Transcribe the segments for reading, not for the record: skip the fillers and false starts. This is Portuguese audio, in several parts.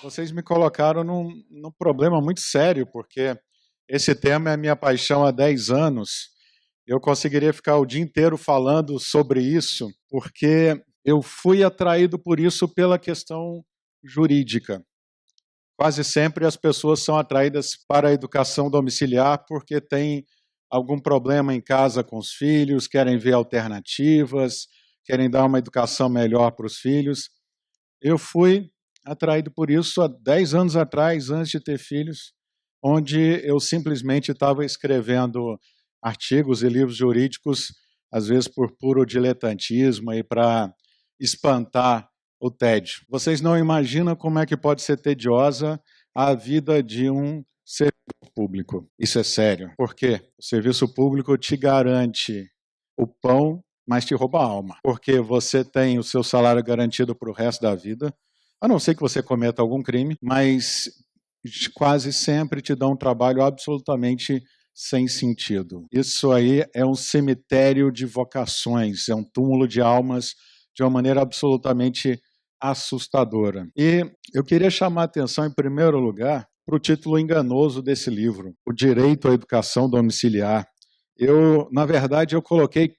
Vocês me colocaram num problema muito sério, porque esse tema é a minha paixão há 10 anos. Eu conseguiria ficar o dia inteiro falando sobre isso, porque eu fui atraído por isso pela questão jurídica. Quase sempre as pessoas são atraídas para a educação domiciliar porque têm algum problema em casa com os filhos, querem ver alternativas, querem dar uma educação melhor para os filhos. Eu fui atraído por isso há 10 anos atrás, antes de ter filhos, onde eu simplesmente estava escrevendo artigos e livros jurídicos, às vezes por puro diletantismo e para espantar o tédio. Vocês não imaginam como é que pode ser tediosa a vida de um servidor público. Isso é sério. Por quê? O serviço público te garante o pão, mas te rouba a alma. Porque você tem o seu salário garantido para o resto da vida, a não ser que você cometa algum crime, mas quase sempre te dá um trabalho absolutamente sem sentido. Isso aí é um cemitério de vocações, é um túmulo de almas de uma maneira absolutamente assustadora. E eu queria chamar a atenção, em primeiro lugar, para o título enganoso desse livro, O Direito à Educação Domiciliar. Na verdade, eu coloquei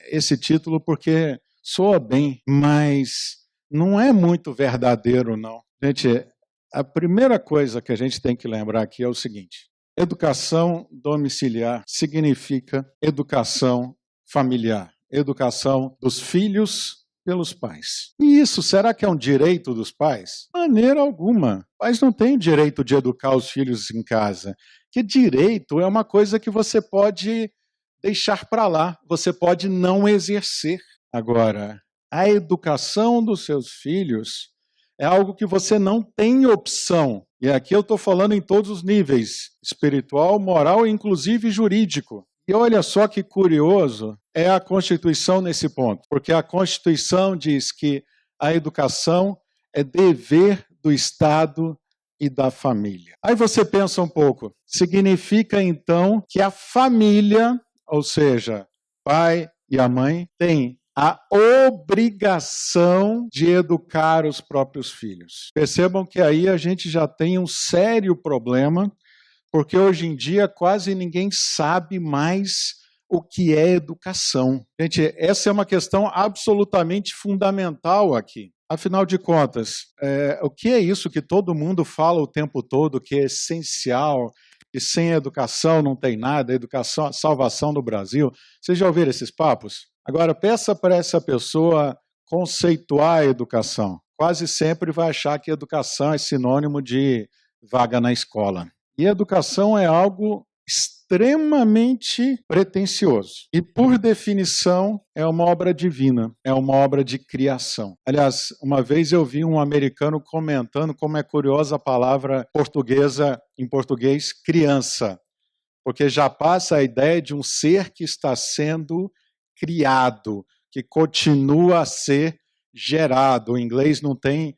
esse título porque soa bem, mas não é muito verdadeiro, não. Gente, a primeira coisa que a gente tem que lembrar aqui é o seguinte: educação domiciliar significa educação familiar, educação dos filhos pelos pais. E isso, será que é um direito dos pais? De maneira alguma. Pais não têm o direito de educar os filhos em casa. Que direito é uma coisa que você pode deixar para lá, você pode não exercer. Agora, a educação dos seus filhos é algo que você não tem opção. E aqui eu estou falando em todos os níveis, espiritual, moral e inclusive jurídico. E olha só que curioso é a Constituição nesse ponto, porque a Constituição diz que a educação é dever do Estado e da família. Aí você pensa um pouco, significa então que a família, ou seja, pai e a mãe, têm a obrigação de educar os próprios filhos. Percebam que aí a gente já tem um sério problema, porque hoje em dia quase ninguém sabe mais o que é educação. Gente, essa é uma questão absolutamente fundamental aqui. Afinal de contas, o que é isso que todo mundo fala o tempo todo, que é essencial, e sem educação não tem nada, educação, a salvação do Brasil? Vocês já ouviram esses papos? Agora, peça para essa pessoa conceituar a educação. Quase sempre vai achar que educação é sinônimo de vaga na escola. E educação é algo extremamente pretensioso. E, por definição, é uma obra divina, é uma obra de criação. Aliás, uma vez eu vi um americano comentando como é curiosa a palavra portuguesa, em português, criança, porque já passa a ideia de um ser que está sendo criado, que continua a ser gerado. O inglês não tem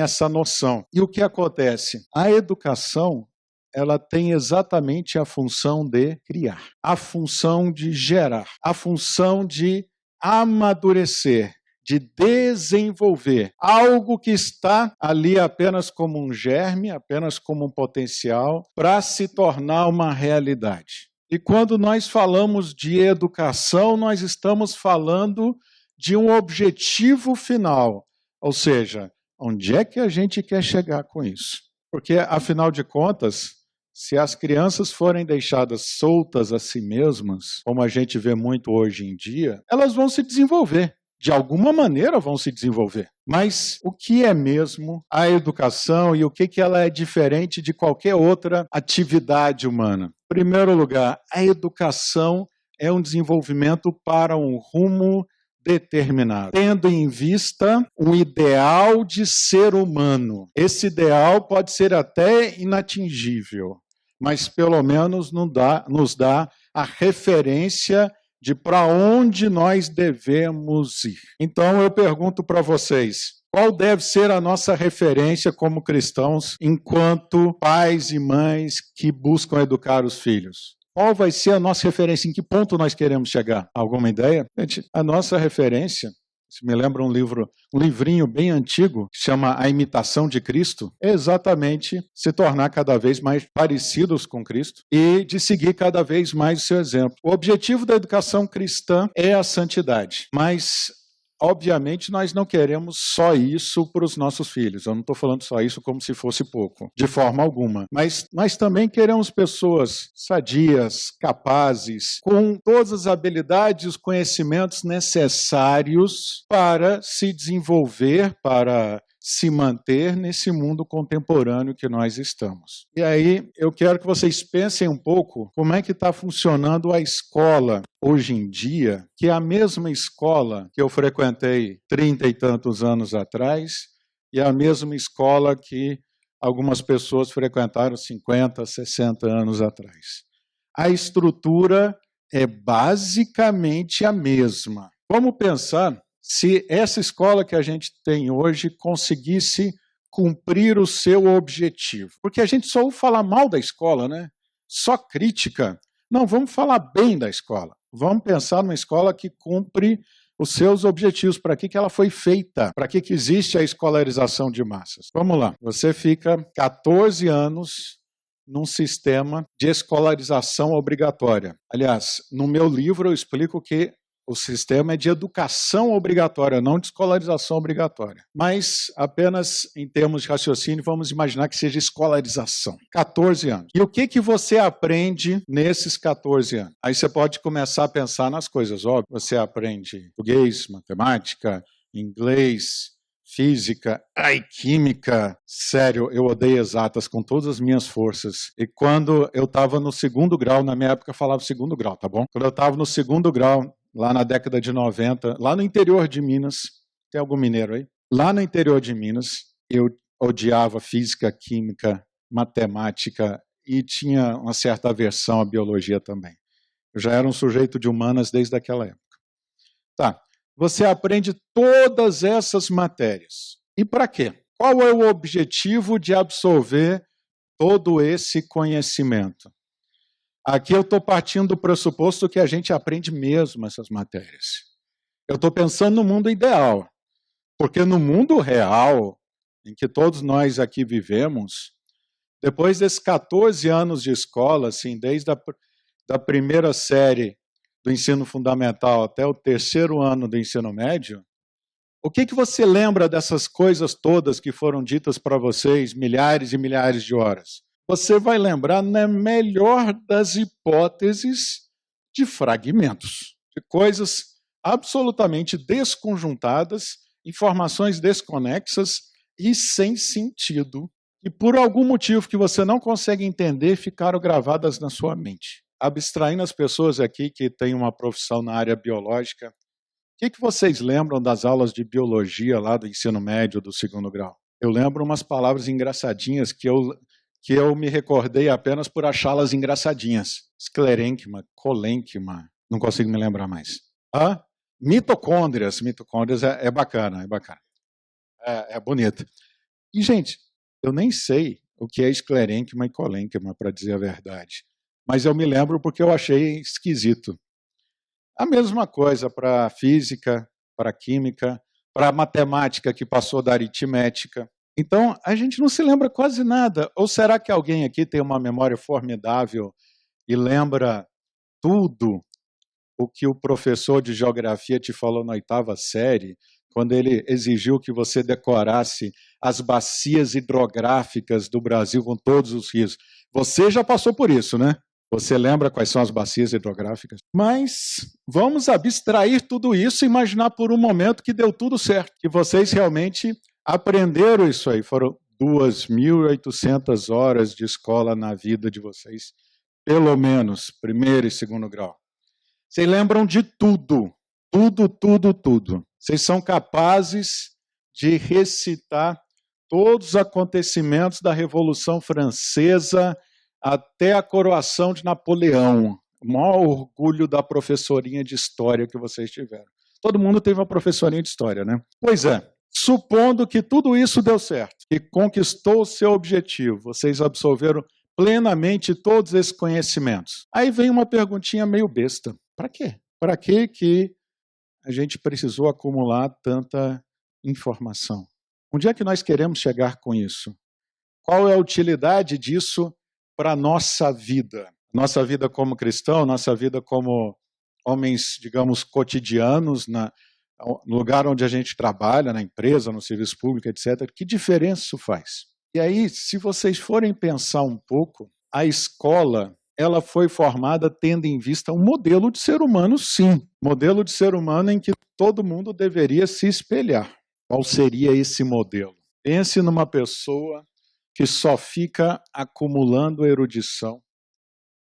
essa noção. E o que acontece? A educação, ela tem exatamente a função de criar, a função de gerar, a função de amadurecer, de desenvolver algo que está ali apenas como um germe, apenas como um potencial, para se tornar uma realidade. E quando nós falamos de educação, nós estamos falando de um objetivo final, ou seja, onde é que a gente quer chegar com isso? Porque, afinal de contas, se as crianças forem deixadas soltas a si mesmas, como a gente vê muito hoje em dia, elas vão se desenvolver. De alguma maneira vão se desenvolver. Mas o que é mesmo a educação e o que ela é diferente de qualquer outra atividade humana? Em primeiro lugar, a educação é um desenvolvimento para um rumo determinado, tendo em vista um ideal de ser humano. Esse ideal pode ser até inatingível, mas pelo menos nos dá a referência de para onde nós devemos ir. Então eu pergunto para vocês, qual deve ser a nossa referência como cristãos enquanto pais e mães que buscam educar os filhos? Qual vai ser a nossa referência? Em que ponto nós queremos chegar? Alguma ideia? Gente, a nossa referência Isso me lembra um livrinho bem antigo, que chama A Imitação de Cristo, é exatamente se tornar cada vez mais parecidos com Cristo e de seguir cada vez mais o seu exemplo. O objetivo da educação cristã é a santidade, mas obviamente, nós não queremos só isso para os nossos filhos. Eu não estou falando só isso como se fosse pouco, de forma alguma. Mas nós também queremos pessoas sadias, capazes, com todas as habilidades e os conhecimentos necessários para se desenvolver, para se manter nesse mundo contemporâneo que nós estamos. E aí, eu quero que vocês pensem um pouco como é que está funcionando a escola hoje em dia, que é a mesma escola que eu frequentei 30 e tantos anos atrás, e a mesma escola que algumas pessoas frequentaram 50, 60 anos atrás. A estrutura é basicamente a mesma. Vamos pensar se essa escola que a gente tem hoje conseguisse cumprir o seu objetivo. Porque a gente só ouve falar mal da escola, né? Só crítica. Não, vamos falar bem da escola. Vamos pensar numa escola que cumpre os seus objetivos. Para que ela foi feita? Para que existe a escolarização de massas? Vamos lá. Você fica 14 anos num sistema de escolarização obrigatória. Aliás, no meu livro eu explico que o sistema é de educação obrigatória, não de escolarização obrigatória. Mas, apenas em termos de raciocínio, vamos imaginar que seja escolarização. 14 anos. E o que você aprende nesses 14 anos? Aí você pode começar a pensar nas coisas, óbvio. Você aprende português, matemática, inglês, física, química. Sério, eu odeio exatas com todas as minhas forças. E quando eu estava no segundo grau, na minha época eu falava segundo grau, tá bom? Quando eu estava no segundo grau, lá na década de 90, lá no interior de Minas, tem algum mineiro aí? Lá no interior de Minas, eu odiava física, química, matemática e tinha uma certa aversão à biologia também. Eu já era um sujeito de humanas desde aquela época. Tá, você aprende todas essas matérias. E para quê? Qual é o objetivo de absorver todo esse conhecimento? Aqui eu estou partindo do pressuposto que a gente aprende mesmo essas matérias. Eu estou pensando no mundo ideal, porque no mundo real, em que todos nós aqui vivemos, depois desses 14 anos de escola, assim, desde a primeira série do ensino fundamental até o terceiro ano do ensino médio, o que você lembra dessas coisas todas que foram ditas para vocês milhares e milhares de horas? Você vai lembrar, na melhor das hipóteses, de fragmentos, de coisas absolutamente desconjuntadas, informações desconexas e sem sentido, e por algum motivo que você não consegue entender, ficaram gravadas na sua mente. Abstraindo as pessoas aqui que têm uma profissão na área biológica, o que vocês lembram das aulas de biologia lá do ensino médio, do segundo grau? Eu lembro umas palavras engraçadinhas que eu me recordei apenas por achá-las engraçadinhas. Esclerênquima, colênquima, não consigo me lembrar mais. Mitocôndrias é bacana, é bonito. E, gente, eu nem sei o que é esclerênquima e colênquima, para dizer a verdade. Mas eu me lembro porque eu achei esquisito. A mesma coisa para física, para química, para matemática, que passou da aritmética. Então, a gente não se lembra quase nada. Ou será que alguém aqui tem uma memória formidável e lembra tudo o que o professor de geografia te falou na 8ª série, quando ele exigiu que você decorasse as bacias hidrográficas do Brasil com todos os rios? Você já passou por isso, né? Você lembra quais são as bacias hidrográficas? Mas vamos abstrair tudo isso e imaginar por um momento que deu tudo certo, que vocês realmente aprenderam isso aí. Foram 2.800 horas de escola na vida de vocês, pelo menos, primeiro e segundo grau. Vocês lembram de tudo, tudo. Vocês são capazes de recitar todos os acontecimentos da Revolução Francesa até a coroação de Napoleão. O maior orgulho da professorinha de história que vocês tiveram. Todo mundo teve uma professorinha de história, né? Pois é. Supondo que tudo isso deu certo e conquistou o seu objetivo, vocês absorveram plenamente todos esses conhecimentos. Aí vem uma perguntinha meio besta. Para quê? Para que a gente precisou acumular tanta informação? Onde é que nós queremos chegar com isso? Qual é a utilidade disso para a nossa vida? Nossa vida como cristão, nossa vida como homens, digamos, cotidianos, no lugar onde a gente trabalha, na empresa, no serviço público, etc. Que diferença isso faz? E aí, se vocês forem pensar um pouco, a escola, ela foi formada tendo em vista um modelo de ser humano, sim. Modelo de ser humano em que todo mundo deveria se espelhar. Qual seria esse modelo? Pense numa pessoa que só fica acumulando erudição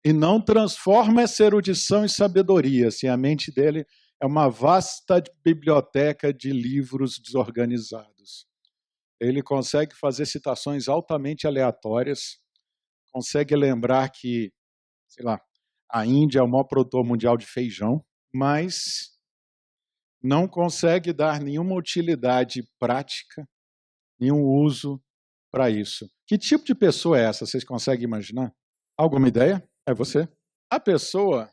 e não transforma essa erudição em sabedoria. Assim, a mente dele é uma vasta biblioteca de livros desorganizados. Ele consegue fazer citações altamente aleatórias, consegue lembrar que, sei lá, a Índia é o maior produtor mundial de feijão, mas não consegue dar nenhuma utilidade prática, nenhum uso para isso. Que tipo de pessoa é essa? Vocês conseguem imaginar? Alguma ideia? É você. A pessoa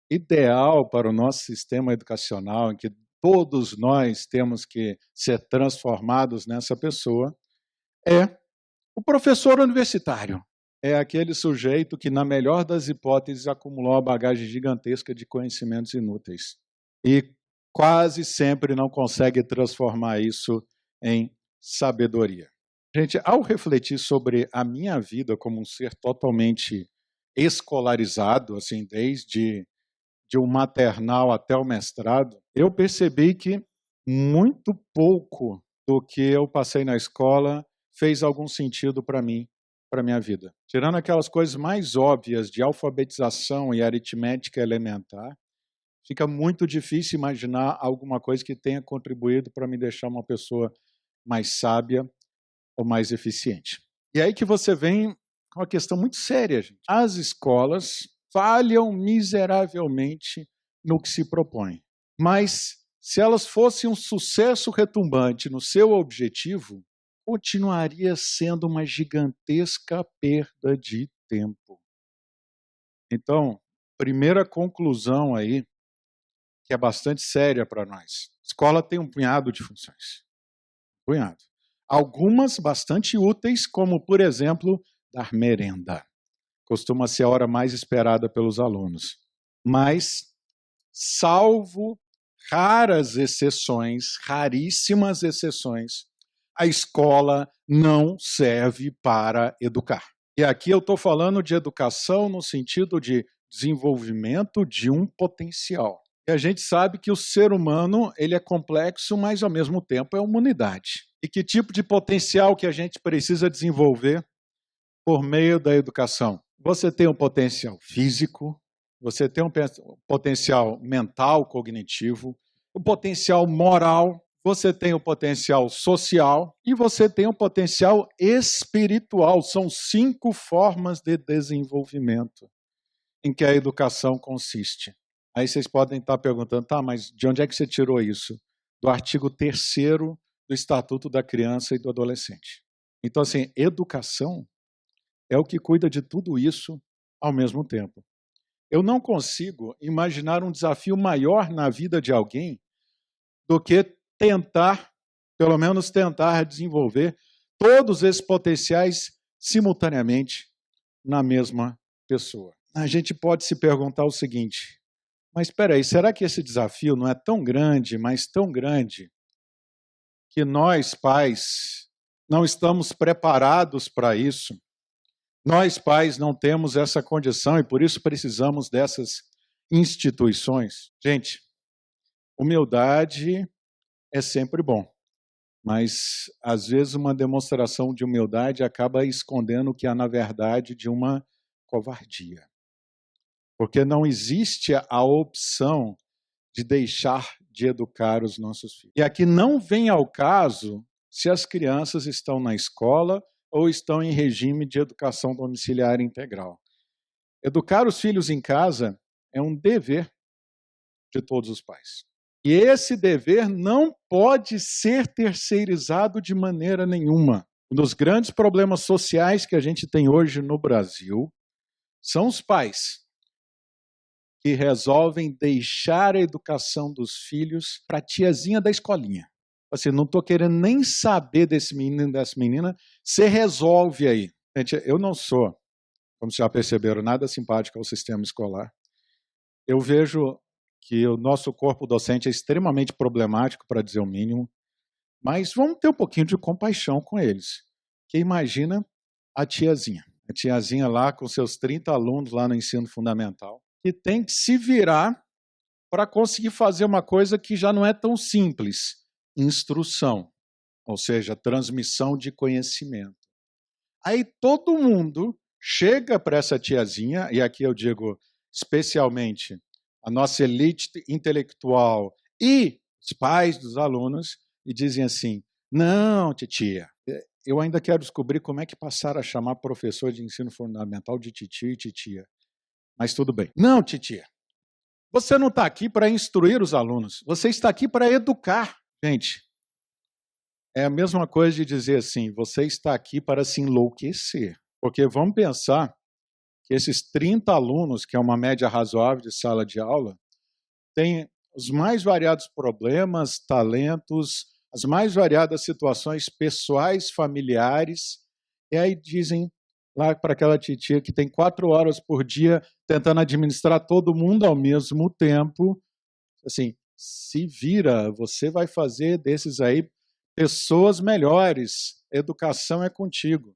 ideal para o nosso sistema educacional, em que todos nós temos que ser transformados nessa pessoa, é o professor universitário. É aquele sujeito que, na melhor das hipóteses, acumulou uma bagagem gigantesca de conhecimentos inúteis e quase sempre não consegue transformar isso em sabedoria. Gente, ao refletir sobre a minha vida como um ser totalmente escolarizado, assim, desde de um maternal até o mestrado, eu percebi que muito pouco do que eu passei na escola fez algum sentido para mim, para minha vida. Tirando aquelas coisas mais óbvias de alfabetização e aritmética elementar, fica muito difícil imaginar alguma coisa que tenha contribuído para me deixar uma pessoa mais sábia ou mais eficiente. E aí que você vem com uma questão muito séria, gente. As escolas falham miseravelmente no que se propõe. Mas se elas fossem um sucesso retumbante no seu objetivo, continuaria sendo uma gigantesca perda de tempo. Então, primeira conclusão aí, que é bastante séria para nós. A escola tem um punhado de funções. Punhado. Algumas bastante úteis, como, por exemplo, dar merenda. Costuma ser a hora mais esperada pelos alunos. Mas, salvo raras exceções, raríssimas exceções, a escola não serve para educar. E aqui eu estou falando de educação no sentido de desenvolvimento de um potencial. E a gente sabe que o ser humano ele é complexo, mas ao mesmo tempo é uma unidade. E que tipo de potencial que a gente precisa desenvolver por meio da educação? Você tem um potencial físico, você tem um potencial mental, cognitivo, um potencial moral, você tem o potencial social e você tem o potencial espiritual. São 5 formas de desenvolvimento em que a educação consiste. Aí vocês podem estar perguntando, tá, mas de onde é que você tirou isso? Do artigo 3º do Estatuto da Criança e do Adolescente. Então, assim, educação é o que cuida de tudo isso ao mesmo tempo. Eu não consigo imaginar um desafio maior na vida de alguém do que tentar, pelo menos tentar desenvolver todos esses potenciais simultaneamente na mesma pessoa. A gente pode se perguntar o seguinte, mas espera aí, será que esse desafio não é tão grande, mas tão grande, que nós, pais, não estamos preparados para isso? Nós, pais, não temos essa condição e por isso precisamos dessas instituições. Gente, humildade é sempre bom, mas às vezes uma demonstração de humildade acaba escondendo o que há na verdade de uma covardia. Porque não existe a opção de deixar de educar os nossos filhos. E aqui não vem ao caso se as crianças estão na escola ou estão em regime de educação domiciliar integral. Educar os filhos em casa é um dever de todos os pais. E esse dever não pode ser terceirizado de maneira nenhuma. Um dos grandes problemas sociais que a gente tem hoje no Brasil são os pais que resolvem deixar a educação dos filhos para a tiazinha da escolinha. Assim, não estou querendo nem saber desse menino, dessa menina, você resolve aí. Gente, eu não sou, como vocês já perceberam, nada simpático ao sistema escolar. Eu vejo que o nosso corpo docente é extremamente problemático, para dizer o mínimo, mas vamos ter um pouquinho de compaixão com eles. Que imagina a tiazinha lá com seus 30 alunos lá no ensino fundamental, que tem que se virar para conseguir fazer uma coisa que já não é tão simples, instrução, ou seja, transmissão de conhecimento. Aí todo mundo chega para essa tiazinha, e aqui eu digo especialmente a nossa elite intelectual e os pais dos alunos, e dizem assim: não, titia, eu ainda quero descobrir como é que passaram a chamar professor de ensino fundamental de titio e titia. Mas tudo bem. Não, titia, você não está aqui para instruir os alunos, você está aqui para educar. Gente, é a mesma coisa de dizer assim, você está aqui para se enlouquecer. Porque vamos pensar que esses 30 alunos, que é uma média razoável de sala de aula, têm os mais variados problemas, talentos, as mais variadas situações pessoais, familiares, e aí dizem lá para aquela titia que tem 4 horas por dia tentando administrar todo mundo ao mesmo tempo, assim, se vira, você vai fazer desses aí pessoas melhores, educação é contigo.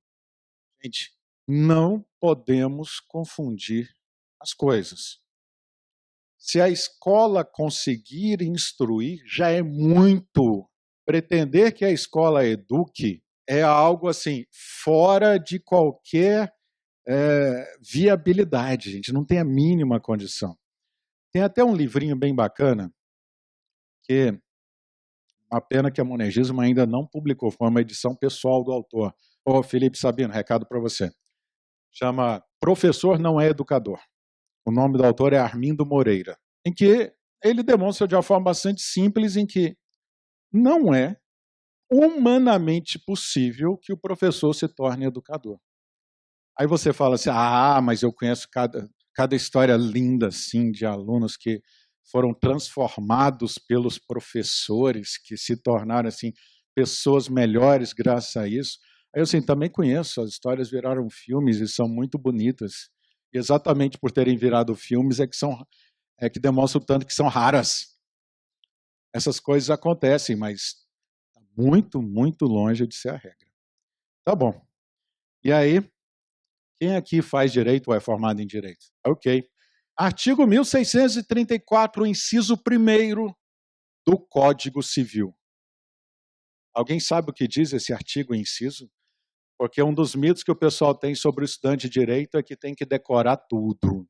Gente, não podemos confundir as coisas. Se a escola conseguir instruir, já é muito. Pretender que a escola eduque é algo assim, fora de qualquer viabilidade, gente, não tem a mínima condição. Tem até um livrinho bem bacana, que uma pena que a Monegismo ainda não publicou, foi uma edição pessoal do autor. Ô, Felipe Sabino, recado para você. Chama Professor Não é Educador. O nome do autor é Armindo Moreira, em que ele demonstra de uma forma bastante simples em que não é humanamente possível que o professor se torne educador. Aí você fala assim, mas eu conheço cada história linda assim, de alunos que foram transformados pelos professores, que se tornaram assim, pessoas melhores graças a isso. Aí eu assim, também conheço, as histórias viraram filmes e são muito bonitas. E exatamente por terem virado filmes é que demonstram tanto que são raras. Essas coisas acontecem, mas está muito, muito longe de ser a regra. Tá bom. E aí, quem aqui faz direito ou é formado em direito? Ok. Artigo 1634, inciso 1º do Código Civil. Alguém sabe o que diz esse artigo e inciso? Porque um dos mitos que o pessoal tem sobre o estudante de direito é que tem que decorar tudo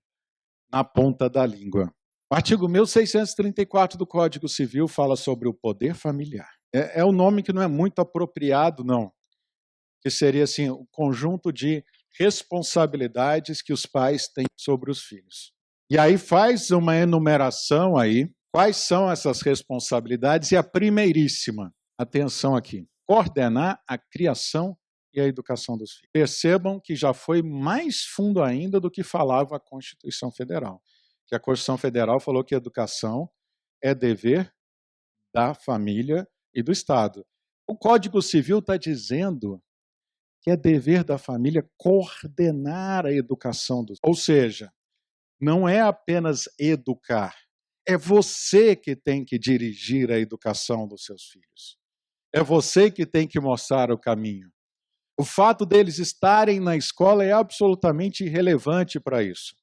na ponta da língua. O artigo 1634 do Código Civil fala sobre o poder familiar. É um nome que não é muito apropriado, não. Que seria assim, o conjunto de responsabilidades que os pais têm sobre os filhos. E aí faz uma enumeração aí, quais são essas responsabilidades, e a primeiríssima, atenção aqui, coordenar a criação e a educação dos filhos. Percebam que já foi mais fundo ainda do que falava a Constituição Federal. Que a Constituição Federal falou que a educação é dever da família e do Estado. O Código Civil está dizendo que é dever da família coordenar a educação dos filhos. Ou seja, não é apenas educar, é você que tem que dirigir a educação dos seus filhos. É você que tem que mostrar o caminho. O fato deles estarem na escola é absolutamente irrelevante para isso.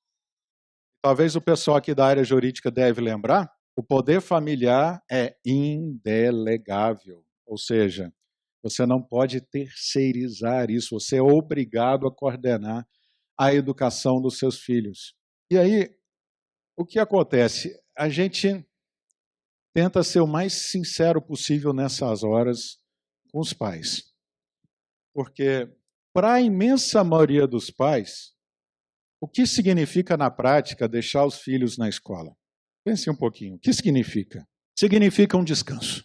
Talvez o pessoal aqui da área jurídica deve lembrar, o poder familiar é indelegável, ou seja, você não pode terceirizar isso, você é obrigado a coordenar a educação dos seus filhos. E aí, o que acontece? A gente tenta ser o mais sincero possível nessas horas com os pais. Porque, para a imensa maioria dos pais, o que significa na prática deixar os filhos na escola? Pense um pouquinho. O que significa? Significa um descanso.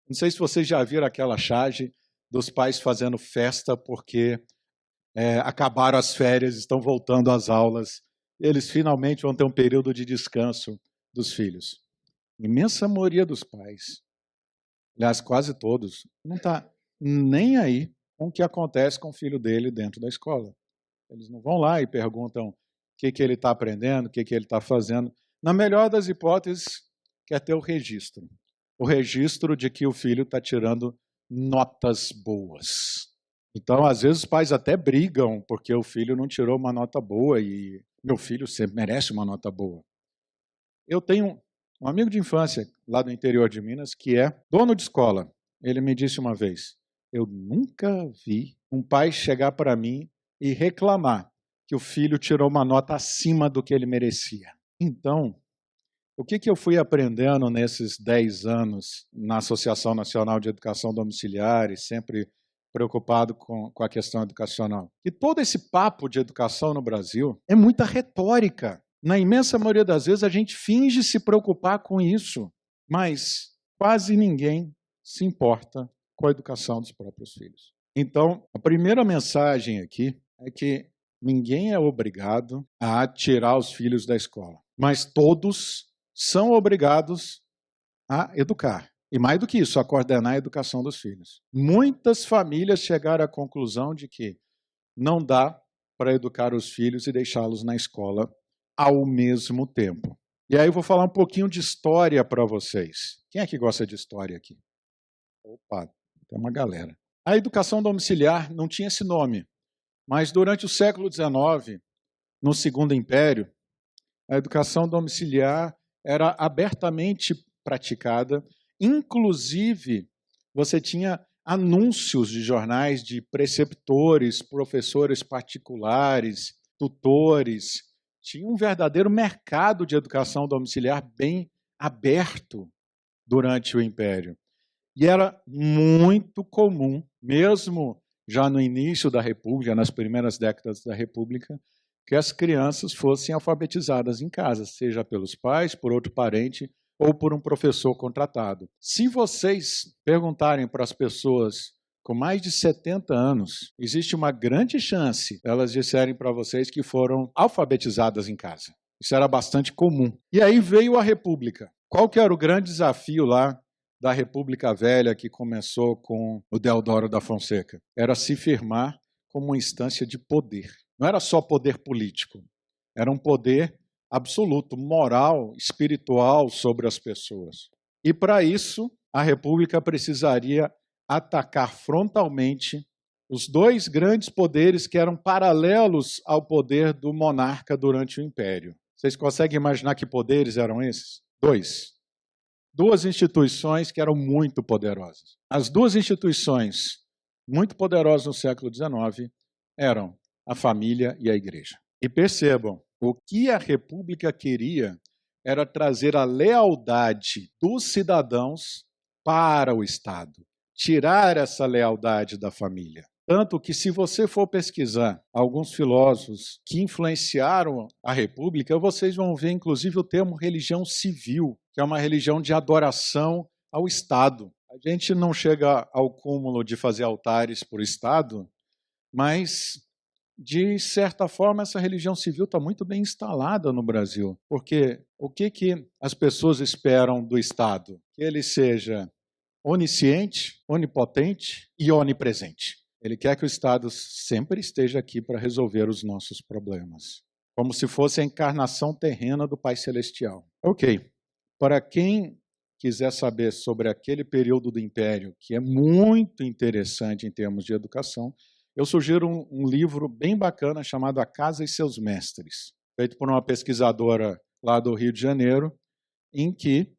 Não sei se vocês já viram aquela charge dos pais fazendo festa porque acabaram as férias, estão voltando às aulas eles finalmente vão ter um período de descanso dos filhos. A imensa maioria dos pais, aliás, quase todos, não está nem aí com o que acontece com o filho dele dentro da escola. Eles não vão lá e perguntam o que ele está aprendendo, o que ele está fazendo. Na melhor das hipóteses, quer ter o registro de que o filho está tirando notas boas. Então, às vezes, os pais até brigam porque o filho não tirou uma nota boa e meu filho sempre merece uma nota boa. Eu tenho um amigo de infância lá do interior de Minas que é dono de escola. Ele me disse uma vez, eu nunca vi um pai chegar para mim e reclamar que o filho tirou uma nota acima do que ele merecia. Então, o que eu fui aprendendo nesses 10 anos na Associação Nacional de Educação Domiciliar e sempre preocupado com a questão educacional? Que todo esse papo de educação no Brasil é muita retórica. Na imensa maioria das vezes a gente finge se preocupar com isso, mas quase ninguém se importa com a educação dos próprios filhos. Então, a primeira mensagem aqui é que ninguém é obrigado a tirar os filhos da escola, mas todos são obrigados a educar. E mais do que isso, a coordenar a educação dos filhos. Muitas famílias chegaram à conclusão de que não dá para educar os filhos e deixá-los na escola ao mesmo tempo. E aí eu vou falar um pouquinho de história para vocês. Quem é que gosta de história aqui? Opa, tem uma galera. A educação domiciliar não tinha esse nome, mas durante o século XIX, no Segundo Império, a educação domiciliar era abertamente praticada, inclusive você tinha anúncios de jornais de preceptores, professores particulares, tutores, tinha um verdadeiro mercado de educação domiciliar bem aberto durante o Império. E era muito comum, mesmo já no início da República, nas primeiras décadas da República, que as crianças fossem alfabetizadas em casa, seja pelos pais, por outro parente ou por um professor contratado. Se vocês perguntarem para as pessoas com mais de 70 anos, existe uma grande chance elas disserem para vocês que foram alfabetizadas em casa. Isso era bastante comum. E aí veio a República. Qual que era o grande desafio lá da República Velha que começou com o Deodoro da Fonseca? Era se firmar como uma instância de poder. Não era só poder político, era um poder absoluto, moral, espiritual sobre as pessoas. E para isso, a República precisaria atacar frontalmente os dois grandes poderes que eram paralelos ao poder do monarca durante o Império. Vocês conseguem imaginar que poderes eram esses? Duas instituições que eram muito poderosas. As duas instituições muito poderosas no século XIX eram a família e a igreja. E percebam, o que a República queria era trazer a lealdade dos cidadãos para o Estado, tirar essa lealdade da família. Tanto que, se você for pesquisar alguns filósofos que influenciaram a República, vocês vão ver, inclusive, o termo religião civil, que é uma religião de adoração ao Estado. A gente não chega ao cúmulo de fazer altares por Estado, mas, de certa forma, essa religião civil está muito bem instalada no Brasil. Porque o que as pessoas esperam do Estado? Que ele seja onisciente, onipotente e onipresente. Ele quer que o Estado sempre esteja aqui para resolver os nossos problemas, como se fosse a encarnação terrena do Pai Celestial. Ok, para quem quiser saber sobre aquele período do Império, que é muito interessante em termos de educação, eu sugiro um livro bem bacana chamado A Casa e Seus Mestres, feito por uma pesquisadora lá do Rio de Janeiro, em que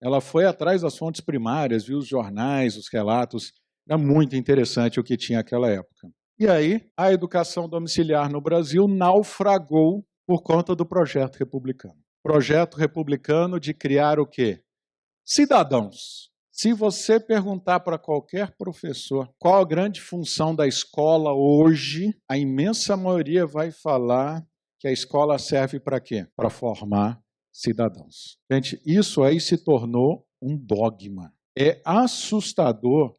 ela foi atrás das fontes primárias, viu os jornais, os relatos. Era muito interessante o que tinha naquela época. E aí, a educação domiciliar no Brasil naufragou por conta do projeto republicano. Projeto republicano de criar o quê? Cidadãos. Se você perguntar para qualquer professor qual a grande função da escola hoje, a imensa maioria vai falar que a escola serve para quê? Para formar cidadãos. Gente, isso aí se tornou um dogma. É assustador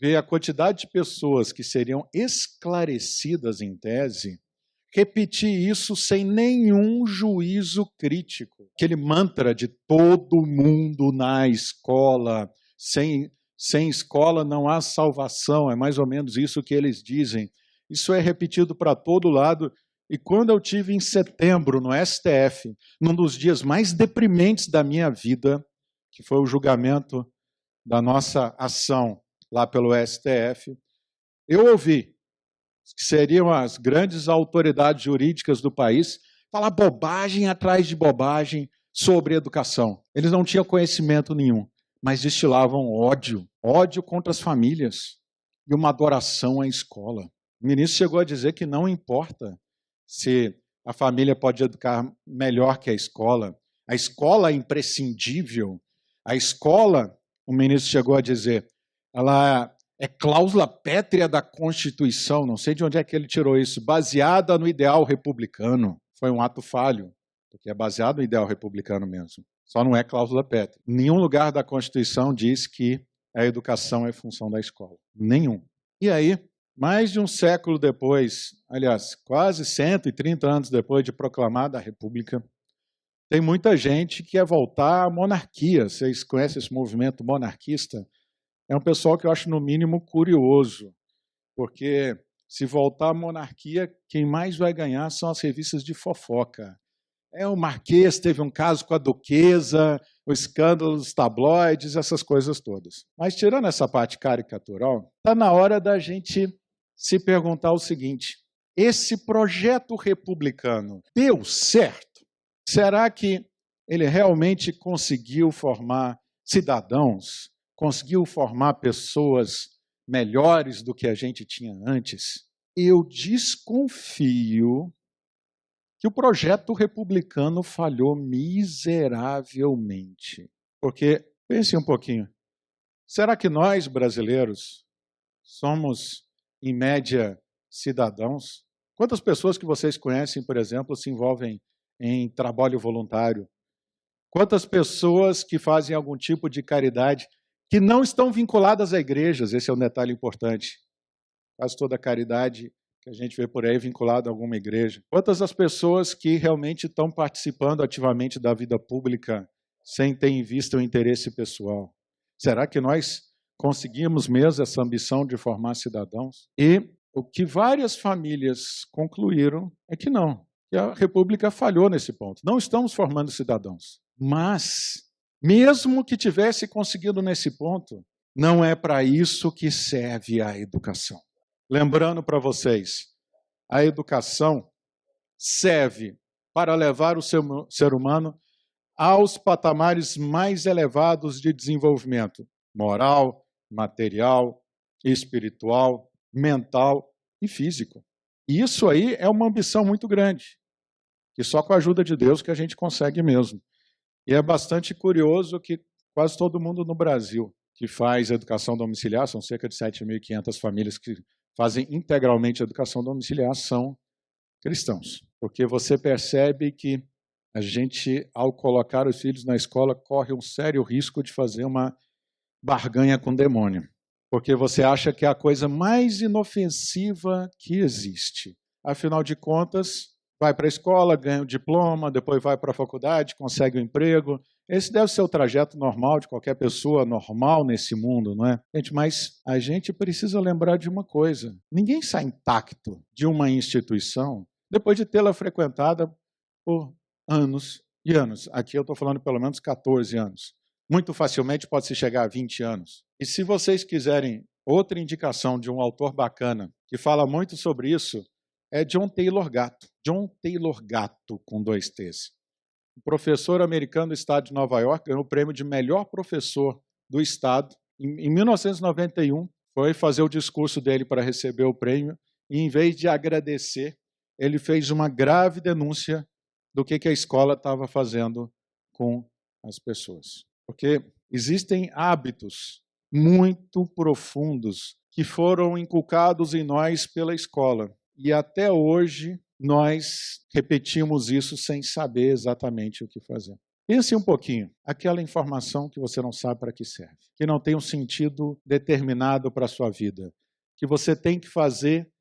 ver a quantidade de pessoas que seriam esclarecidas em tese repetir isso sem nenhum juízo crítico. Aquele mantra de todo mundo na escola, sem escola não há salvação, é mais ou menos isso que eles dizem. Isso é repetido para todo lado. E quando eu tive em setembro no STF, num dos dias mais deprimentes da minha vida, que foi o julgamento da nossa ação lá pelo STF, eu ouvi que seriam as grandes autoridades jurídicas do país falar bobagem atrás de bobagem sobre educação. Eles não tinham conhecimento nenhum, mas destilavam ódio contra as famílias e uma adoração à escola. O ministro chegou a dizer que não importa se a família pode educar melhor que a escola é imprescindível. A escola, o ministro chegou a dizer, ela é cláusula pétrea da Constituição, não sei de onde é que ele tirou isso, baseada no ideal republicano. Foi um ato falho, porque é baseado no ideal republicano mesmo. Só não é cláusula pétrea. Nenhum lugar da Constituição diz que a educação é função da escola. Nenhum. E aí, mais de um século depois, aliás, quase 130 anos depois de proclamada a República, tem muita gente que quer voltar à monarquia. Vocês conhecem esse movimento monarquista? É um pessoal que eu acho, no mínimo, curioso, porque se voltar à monarquia, quem mais vai ganhar são as revistas de fofoca. O Marquês teve um caso com a Duquesa, o escândalo dos tabloides, essas coisas todas. Mas, tirando essa parte caricatural, está na hora da gente se perguntar o seguinte: esse projeto republicano deu certo? Será que ele realmente conseguiu formar cidadãos? Conseguiu formar pessoas melhores do que a gente tinha antes? Eu desconfio que o projeto republicano falhou miseravelmente. Porque, pense um pouquinho, será que nós, brasileiros, somos, em média, cidadãos? Quantas pessoas que vocês conhecem, por exemplo, se envolvem em trabalho voluntário? Quantas pessoas que fazem algum tipo de caridade que não estão vinculadas a igrejas? Esse é um detalhe importante. Quase toda a caridade que a gente vê por aí é vinculada a alguma igreja. Quantas as pessoas que realmente estão participando ativamente da vida pública sem ter em vista o interesse pessoal? Será que nós conseguimos mesmo essa ambição de formar cidadãos? E o que várias famílias concluíram é que não, que a República falhou nesse ponto. Não estamos formando cidadãos. Mas, mesmo que tivesse conseguido nesse ponto, não é para isso que serve a educação. Lembrando para vocês, a educação serve para levar o ser humano aos patamares mais elevados de desenvolvimento moral, material, espiritual, mental e físico. E isso aí é uma ambição muito grande, que só com a ajuda de Deus que a gente consegue mesmo. E é bastante curioso que quase todo mundo no Brasil que faz educação domiciliar, são cerca de 7.500 famílias que fazem integralmente educação domiciliar, são cristãos. Porque você percebe que a gente, ao colocar os filhos na escola, corre um sério risco de fazer uma barganha com o demônio. Porque você acha que é a coisa mais inofensiva que existe. Afinal de contas, vai para a escola, ganha o diploma, depois vai para a faculdade, consegue um emprego. Esse deve ser o trajeto normal de qualquer pessoa normal nesse mundo, não é? Gente, mas a gente precisa lembrar de uma coisa. Ninguém sai intacto de uma instituição depois de tê-la frequentada por anos e anos. Aqui eu estou falando pelo menos 14 anos. Muito facilmente pode-se chegar a 20 anos. E se vocês quiserem outra indicação de um autor bacana que fala muito sobre isso, é John Taylor Gatto. John Taylor Gatto, com 2 T's. Um professor americano do estado de Nova York, ganhou o prêmio de melhor professor do estado. Em 1991, foi fazer o discurso dele para receber o prêmio, e em vez de agradecer, ele fez uma grave denúncia do que a escola estava fazendo com as pessoas. Porque existem hábitos muito profundos que foram inculcados em nós pela escola. E até hoje nós repetimos isso sem saber exatamente o que fazer. Pense um pouquinho, aquela informação que você não sabe para que serve, que não tem um sentido determinado para a sua vida, que você tem que fazer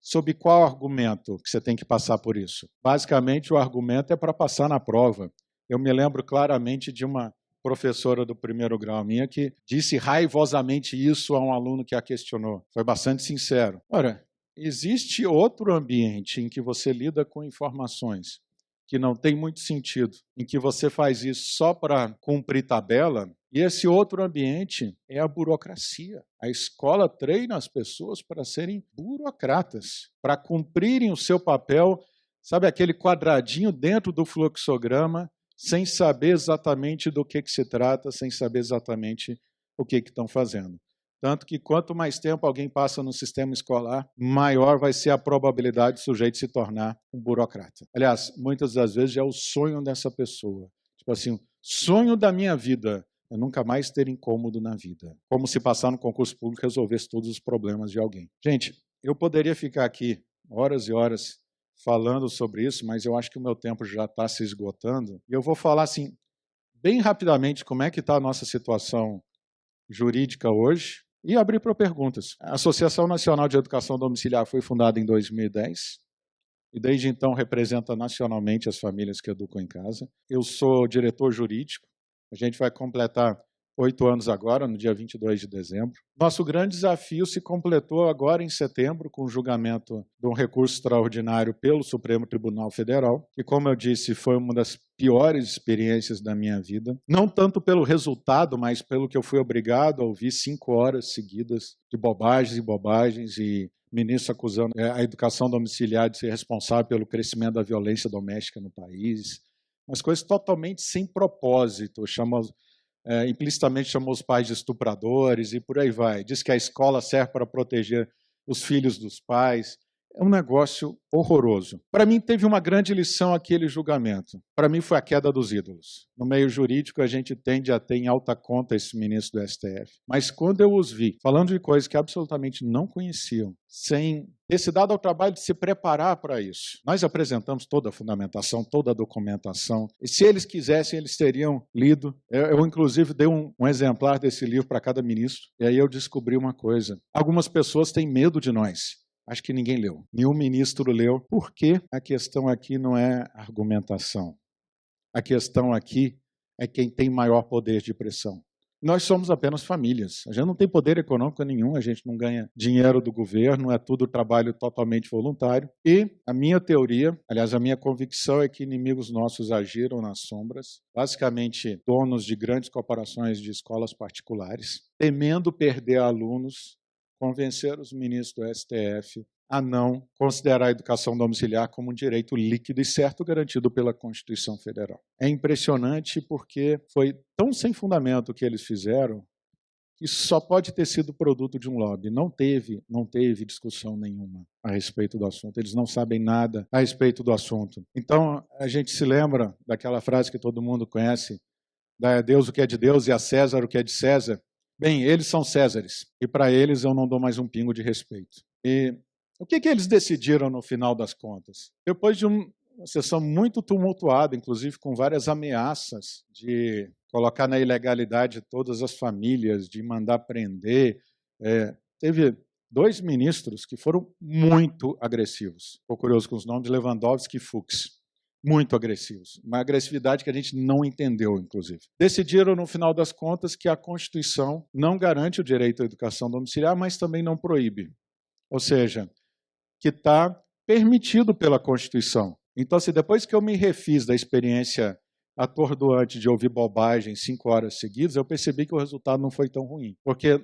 Sob qual argumento que você tem que passar por isso? Basicamente, o argumento é para passar na prova. Eu me lembro claramente de uma professora do primeiro grau minha que disse raivosamente isso a um aluno que a questionou. Foi bastante sincero. Ora, existe outro ambiente em que você lida com informações que não tem muito sentido, em que você faz isso só para cumprir tabela, e esse outro ambiente é a burocracia. A escola treina as pessoas para serem burocratas, para cumprirem o seu papel, sabe, aquele quadradinho dentro do fluxograma, sem saber exatamente do que se trata, sem saber exatamente o que estão fazendo. Tanto que quanto mais tempo alguém passa no sistema escolar, maior vai ser a probabilidade do sujeito se tornar um burocrata. Aliás, muitas das vezes é o sonho dessa pessoa. Tipo assim, sonho da minha vida é nunca mais ter incômodo na vida. Como se passar no concurso público resolvesse todos os problemas de alguém. Gente, eu poderia ficar aqui horas e horas falando sobre isso, mas eu acho que o meu tempo já está se esgotando. E eu vou falar assim, bem rapidamente, como é que está a nossa situação jurídica hoje e abrir para perguntas. A Associação Nacional de Educação Domiciliar foi fundada em 2010 e desde então representa nacionalmente as famílias que educam em casa. Eu sou diretor jurídico, a gente vai completar 8 anos agora, no dia 22 de dezembro. Nosso grande desafio se completou agora em setembro, com o julgamento de um recurso extraordinário pelo Supremo Tribunal Federal, que, como eu disse, foi uma das piores experiências da minha vida. Não tanto pelo resultado, mas pelo que eu fui obrigado a ouvir 5 horas seguidas de bobagens e bobagens, e ministro acusando a educação domiciliar de ser responsável pelo crescimento da violência doméstica no país. Umas coisas totalmente sem propósito, implicitamente chamou os pais de estupradores e por aí vai. Diz que a escola serve para proteger os filhos dos pais. É um negócio horroroso. Para mim, teve uma grande lição aquele julgamento. Para mim, foi a queda dos ídolos. No meio jurídico, a gente tende a ter em alta conta esse ministro do STF. Mas quando eu os vi falando de coisas que absolutamente não conheciam, sem ter se dado ao trabalho de se preparar para isso, nós apresentamos toda a fundamentação, toda a documentação. E se eles quisessem, eles teriam lido. Eu inclusive, dei um exemplar desse livro para cada ministro. E aí eu descobri uma coisa. Algumas pessoas têm medo de nós. Acho que ninguém leu. Nenhum ministro leu, porque a questão aqui não é argumentação. A questão aqui é quem tem maior poder de pressão. Nós somos apenas famílias. A gente não tem poder econômico nenhum, a gente não ganha dinheiro do governo, é tudo trabalho totalmente voluntário. E a minha teoria, aliás, a minha convicção é que inimigos nossos agiram nas sombras, basicamente donos de grandes corporações de escolas particulares, temendo perder alunos, convencer os ministros do STF a não considerar a educação domiciliar como um direito líquido e certo garantido pela Constituição Federal. É impressionante porque foi tão sem fundamento o que eles fizeram que isso só pode ter sido produto de um lobby. Não teve discussão nenhuma a respeito do assunto. Eles não sabem nada a respeito do assunto. Então, a gente se lembra daquela frase que todo mundo conhece, dá a Deus o que é de Deus e a César o que é de César. Bem, eles são Césares, e para eles eu não dou mais um pingo de respeito. E o que eles decidiram no final das contas? Depois de uma sessão muito tumultuada, inclusive com várias ameaças de colocar na ilegalidade todas as famílias, de mandar prender, teve 2 ministros que foram muito agressivos. Estou curioso com os nomes, Lewandowski e Fux. Muito agressivos, uma agressividade que a gente não entendeu, inclusive. Decidiram, no final das contas, que a Constituição não garante o direito à educação domiciliar, mas também não proíbe. Ou seja, que está permitido pela Constituição. Então, se depois que eu me refiz da experiência atordoante de ouvir bobagem 5 horas seguidas, eu percebi que o resultado não foi tão ruim, porque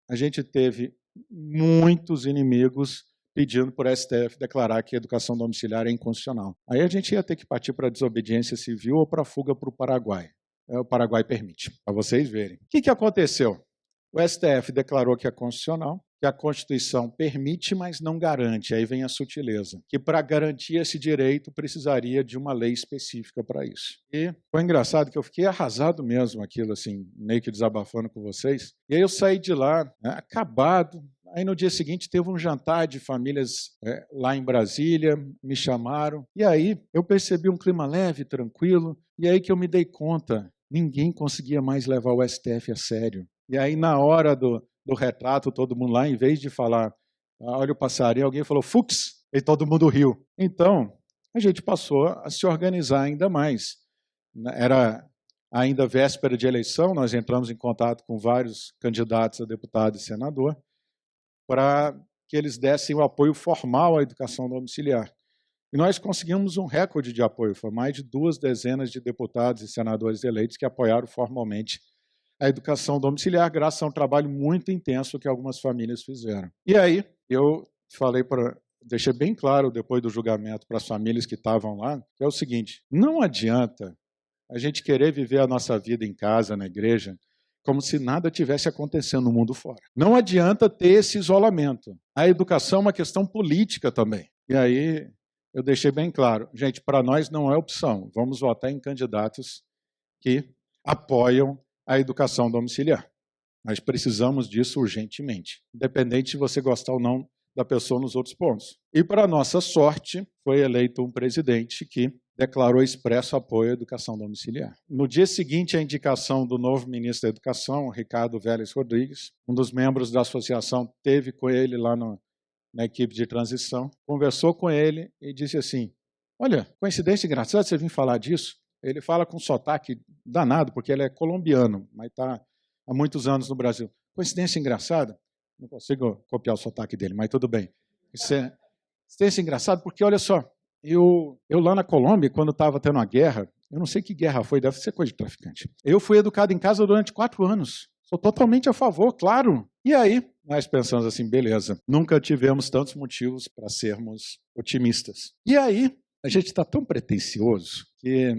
a gente teve muitos inimigos pedindo por STF declarar que a educação domiciliar é inconstitucional. Aí a gente ia ter que partir para a desobediência civil ou para a fuga para o Paraguai. O Paraguai permite, para vocês verem. O que aconteceu? O STF declarou que é constitucional, que a Constituição permite, mas não garante. Aí vem a sutileza, que para garantir esse direito precisaria de uma lei específica para isso. E foi engraçado que eu fiquei arrasado mesmo, aquilo assim, meio que desabafando com vocês. E aí eu saí de lá, acabado. Aí no dia seguinte teve um jantar de famílias lá em Brasília, me chamaram. E aí eu percebi um clima leve, tranquilo. E aí que eu me dei conta, ninguém conseguia mais levar o STF a sério. E aí na hora do retrato, todo mundo lá, em vez de falar olha o passarinho, alguém falou Fux, e todo mundo riu. Então, a gente passou a se organizar ainda mais. Era ainda véspera de eleição, nós entramos em contato com vários candidatos a deputado e senador para que eles dessem o apoio formal à educação domiciliar. E nós conseguimos um recorde de apoio, foi mais de 2 dezenas de deputados e senadores eleitos que apoiaram formalmente a educação domiciliar, graças a um trabalho muito intenso que algumas famílias fizeram. E aí, eu deixei bem claro depois do julgamento para as famílias que estavam lá, que é o seguinte: não adianta a gente querer viver a nossa vida em casa, na igreja, como se nada tivesse acontecendo no mundo fora. Não adianta ter esse isolamento. A educação é uma questão política também. E aí eu deixei bem claro, gente, para nós não é opção. Vamos votar em candidatos que apoiam a educação domiciliar. Nós precisamos disso urgentemente, independente de você gostar ou não da pessoa nos outros pontos. E, para nossa sorte, foi eleito um presidente que declarou expresso apoio à educação domiciliar. No dia seguinte à indicação do novo ministro da Educação, Ricardo Vélez Rodrigues, um dos membros da associação teve com ele lá na equipe de transição, conversou com ele e disse assim: olha, coincidência engraçada você vir falar disso. Ele fala com sotaque danado, porque ele é colombiano, mas está há muitos anos no Brasil. Coincidência engraçada, não consigo copiar o sotaque dele, mas tudo bem. Coincidência engraçada, porque olha só, eu lá na Colômbia, quando estava tendo uma guerra, eu não sei que guerra foi, deve ser coisa de traficante. Eu fui educado em casa durante 4 anos. Sou totalmente a favor, claro. E aí, nós pensamos assim, beleza, nunca tivemos tantos motivos para sermos otimistas. E aí, a gente está tão pretensioso que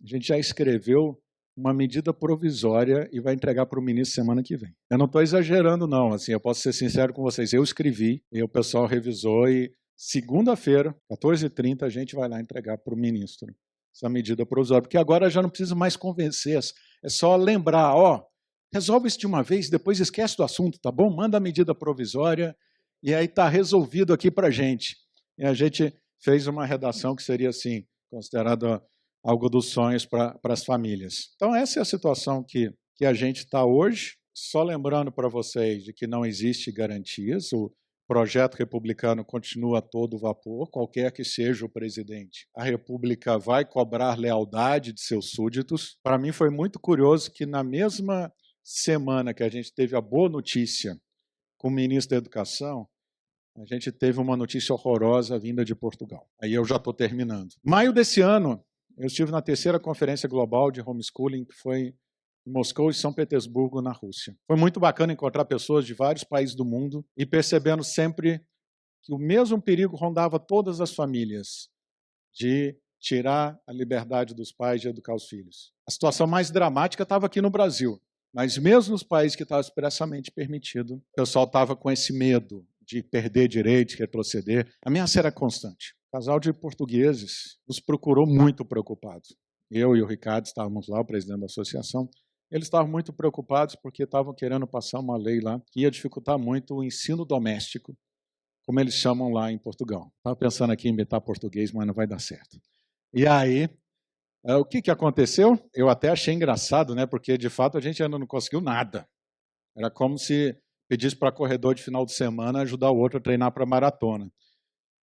a gente já escreveu uma medida provisória e vai entregar para o ministro semana que vem. Eu não estou exagerando, não. Assim, eu posso ser sincero com vocês. Eu escrevi, e o pessoal revisou, e segunda-feira, 14h30, a gente vai lá entregar para o ministro essa medida provisória, porque agora já não precisa mais convencer, é só lembrar, resolve isso de uma vez, depois esquece do assunto, tá bom? Manda a medida provisória e aí está resolvido aqui para a gente. E a gente fez uma redação que seria, assim, considerada algo dos sonhos para as famílias. Então, essa é a situação que a gente está hoje. Só lembrando para vocês de que não existe garantias, o projeto republicano continua a todo vapor, qualquer que seja o presidente. A República vai cobrar lealdade de seus súditos. Para mim foi muito curioso que na mesma semana que a gente teve a boa notícia com o ministro da Educação, a gente teve uma notícia horrorosa vinda de Portugal. Aí eu já estou terminando. Maio desse ano, eu estive na 3ª Conferência Global de Homeschooling, que foi em Moscou e São Petersburgo, na Rússia. Foi muito bacana encontrar pessoas de vários países do mundo e percebendo sempre que o mesmo perigo rondava todas as famílias de tirar a liberdade dos pais de educar os filhos. A situação mais dramática estava aqui no Brasil, mas mesmo nos países que estava expressamente permitido, o pessoal estava com esse medo de perder direitos, retroceder. A ameaça era constante. O casal de portugueses nos procurou muito preocupados. Eu e o Ricardo estávamos lá, o presidente da associação. Eles estavam muito preocupados porque estavam querendo passar uma lei lá que ia dificultar muito o ensino doméstico, como eles chamam lá em Portugal. Estava pensando aqui em imitar português, mas não vai dar certo. E aí, o que aconteceu? Eu até achei engraçado, né? Porque, de fato, a gente ainda não conseguiu nada. Era como se pedisse para corredor de final de semana ajudar o outro a treinar para maratona.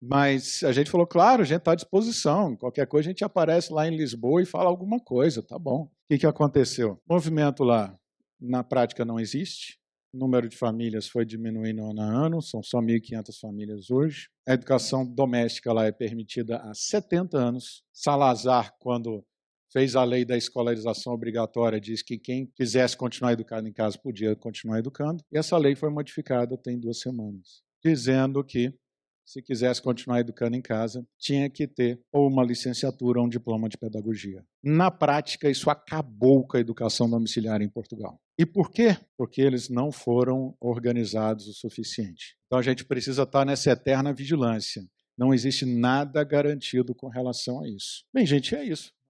Mas a gente falou, claro, a gente está à disposição. Qualquer coisa a gente aparece lá em Lisboa e fala alguma coisa, tá bom. O que aconteceu? O movimento lá, na prática, não existe. O número de famílias foi diminuindo ano a ano, são só 1.500 famílias hoje. A educação doméstica lá é permitida há 70 anos. Salazar, quando fez a lei da escolarização obrigatória, disse que quem quisesse continuar educando em casa podia continuar educando. E essa lei foi modificada tem 2 semanas, dizendo que se quisesse continuar educando em casa, tinha que ter ou uma licenciatura ou um diploma de pedagogia. Na prática, isso acabou com a educação domiciliar em Portugal. E por quê? Porque eles não foram organizados o suficiente. Então a gente precisa estar nessa eterna vigilância. Não existe nada garantido com relação a isso. Bem, gente, é isso.